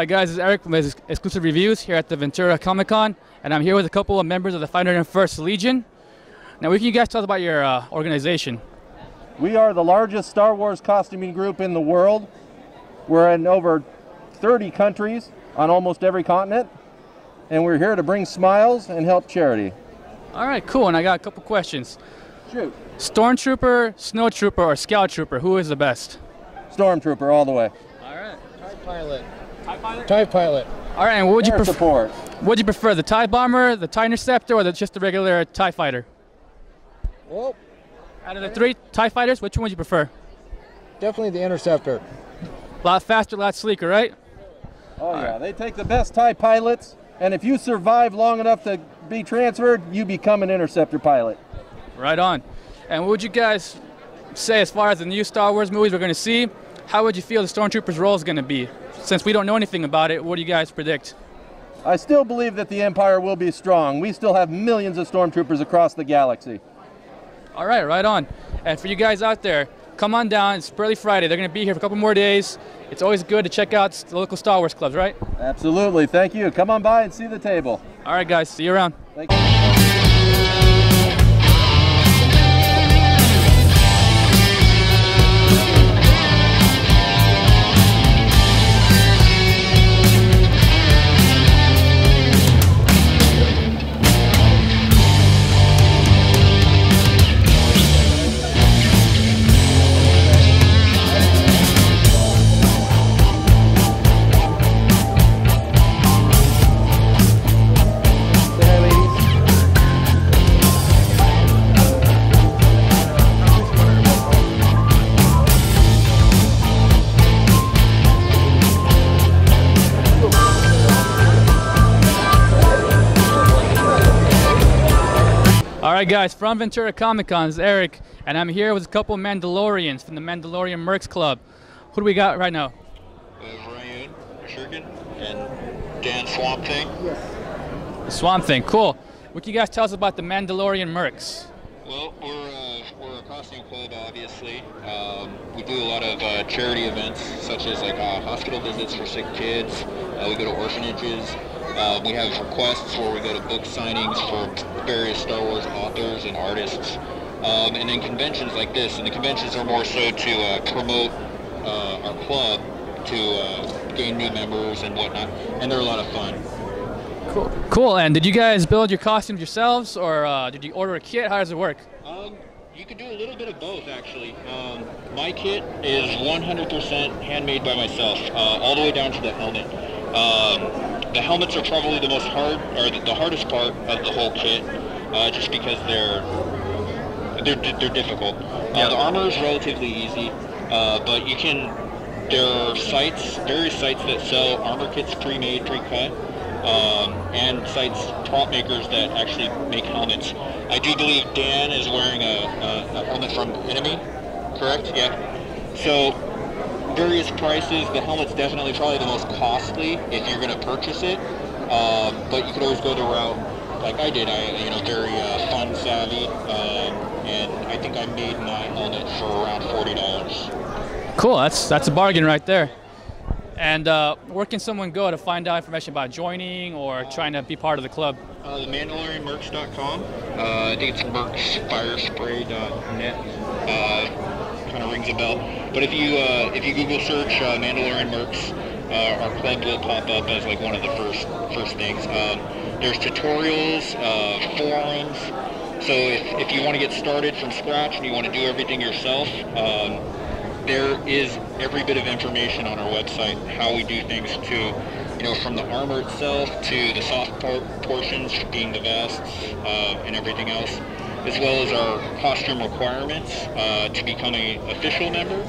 Hi guys, this is Eric from Exclusive Reviews here at the Ventura Comic Con, and I'm here with a couple of members of the 501st Legion. Now, what can you guys tell us about your organization? We are the largest Star Wars costuming group in the world. We're in over 30 countries on almost every continent, and we're here to bring smiles and help charity. All right, cool, and I got a couple questions. Shoot. Stormtrooper, Snowtrooper, or Scout Trooper, who is the best? Stormtrooper all the way. All right. TIE Pilot. TIE Pilot? TIE Pilot. All right, and what would you prefer? Support. Would you prefer the TIE Bomber, the TIE Interceptor, or just the regular TIE Fighter? Well, out of the three TIE Fighters, which one would you prefer? definitely the Interceptor. A lot faster, a lot sleeker, right? Oh yeah, they take the best TIE pilots, and if you survive long enough to be transferred, you become an Interceptor pilot. Right on. And what would you guys say as far as the new Star Wars movies we're going to see? How would you feel the Stormtrooper's role is going to be? Since we don't know anything about it, what do you guys predict? I still believe that the Empire will be strong. We still have millions of Stormtroopers across the galaxy. All right, right on. And for you guys out there, come on down. It's Burly Friday. They're going to be here for a couple more days. It's always good to check out the local Star Wars clubs, right? Absolutely. Thank you. Come on by and see the table. All right, guys. See you around. Thank you. All right, guys, from Ventura Comic Con, is Eric, and I'm here with a couple of Mandalorians from the Mandalorian Mercs Club. Who do we got right now? Ryan Shurkin and Dan Swamp Thing. The Swamp Thing, cool. What can you guys tell us about the Mandalorian Mercs? Well, we're a costume club, obviously. We do a lot of charity events, such as like hospital visits for sick kids. We go to orphanages. We have requests where we go to book signings for various Star Wars authors and artists. And then conventions like this, and the conventions are more so to promote our club, to gain new members and whatnot, and they're a lot of fun. Cool. Cool. And did you guys build your costumes yourselves, or did you order a kit? How does it work? You can do a little bit of both, actually. My kit is 100% handmade by myself, all the way down to the helmet. The helmets are probably the the hardest part of the whole kit, just because they're difficult. The armor is relatively easy, but there are various sites that sell armor kits pre-made, pre-cut, and prop makers that actually make helmets. I do believe Dan is wearing a helmet from Enemy, correct? Yeah. So, various prices. The helmet's definitely probably the most costly if you're going to purchase it, but you could always go the route like I did. Very fun savvy, and I think I made my helmet for around $40. Cool. That's a bargain right there. And where can someone go to find out information about joining or trying to be part of the club? The MandalorianMerch.com. I think it's merchfirespray.net. Kind of rings a bell. But if you Google search Mandalorian Mercs, our club will pop up as like one of the first things. There's tutorials, forums. So if you want to get started from scratch and you want to do everything yourself, there is every bit of information on our website, how we do things from the armor itself to the soft portions being the vests and everything else, as well as our costume requirements to become an official member.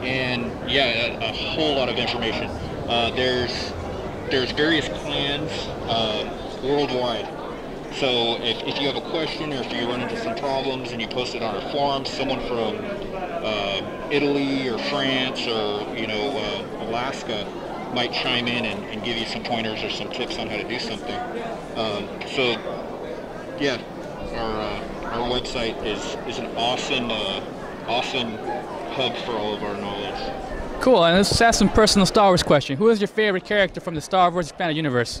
And yeah, a whole lot of information. There's various clans worldwide. So if you have a question or if you run into some problems and you post it on our forums, someone from Italy or France or Alaska might chime in and give you some pointers or some tips on how to do something. So yeah, our website is an awesome hub for all of our knowledge. Cool, and let's ask some personal Star Wars question. Who is your favorite character from the Star Wars expanded universe?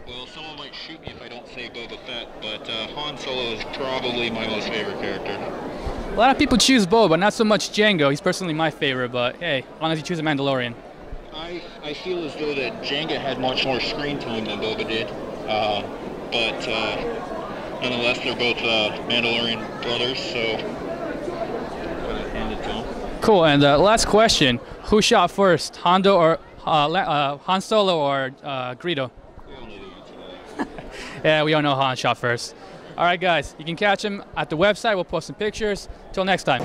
Well, someone might shoot me if I don't say Boba Fett, but Han Solo is probably my most favorite character. A lot of people choose Boba, not so much Jango. He's personally my favorite, but hey, as long as you choose a Mandalorian. I feel as though that Jango had much more screen time than Boba did, but nonetheless, they're both Mandalorian brothers, so I'm going to hand it to them. Cool, and last question. Who shot first, Han Solo or Greedo? We all know the answer to that. Yeah, we all know Han shot first. All right, guys, you can catch him at the website. We'll post some pictures. Till next time.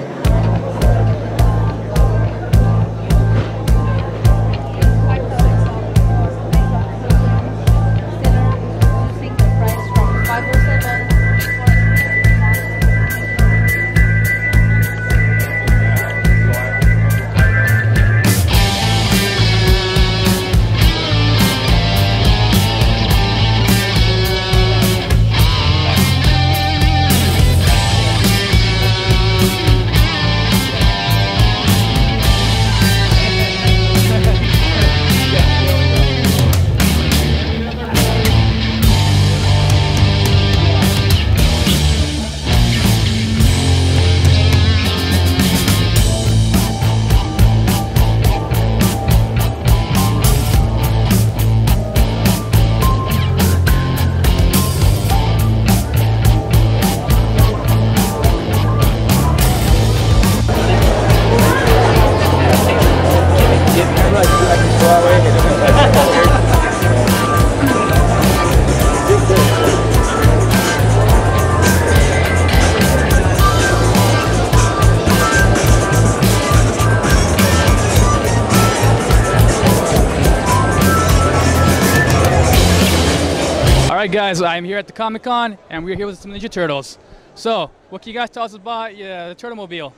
Alright guys, I'm here at the Comic-Con and we're here with some Ninja Turtles. So, what can you guys tell us about the Turtlemobile?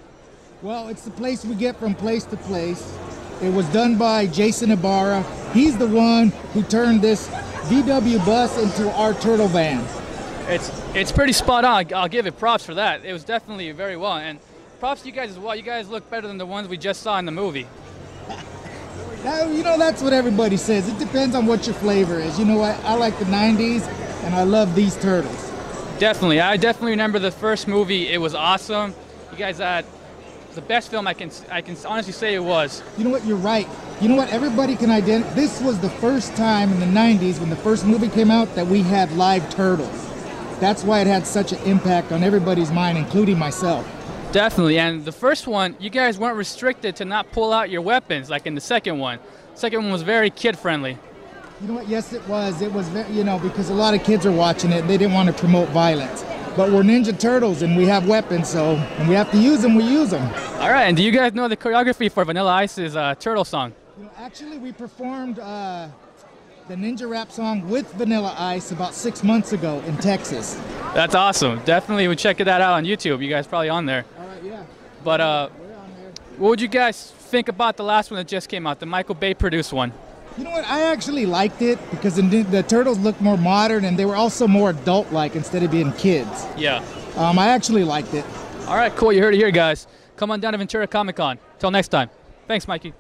Well, it's the place we get from place to place. It was done by Jason Ibarra. He's the one who turned this VW bus into our turtle van. It's pretty spot on. I'll give it props for that. It was definitely very well, and props to you guys as well. You guys look better than the ones we just saw in the movie. Now, you know, that's what everybody says. It depends on what your flavor is. You know what? I like the 90s, and I love these turtles. Definitely. I definitely remember the first movie. It was awesome. You guys had the best film I can honestly say it was. You know what? You're right. You know what? Everybody can identify. This was the first time in the 90s when the first movie came out that we had live turtles. That's why it had such an impact on everybody's mind, including myself. Definitely, and the first one, you guys weren't restricted to not pull out your weapons like in the second one. The second one was very kid-friendly. You know what? Yes, it was. It was, you know, because a lot of kids are watching it. They didn't want to promote violence. But we're Ninja Turtles, and we have weapons, so when we have to use them, we use them. All right, and do you guys know the choreography for Vanilla Ice's Turtle song? You know, actually, we performed the Ninja Rap song with Vanilla Ice about 6 months ago in Texas. That's awesome. Definitely would check that out on YouTube. You guys probably on there. All right, yeah. But we're on there. What would you guys think about the last one that just came out, the Michael Bay produced one? You know what? I actually liked it because the turtles looked more modern and they were also more adult-like instead of being kids. Yeah. I actually liked it. All right, cool. You heard it here, guys. Come on down to Ventura Comic-Con. Till next time. Thanks, Mikey.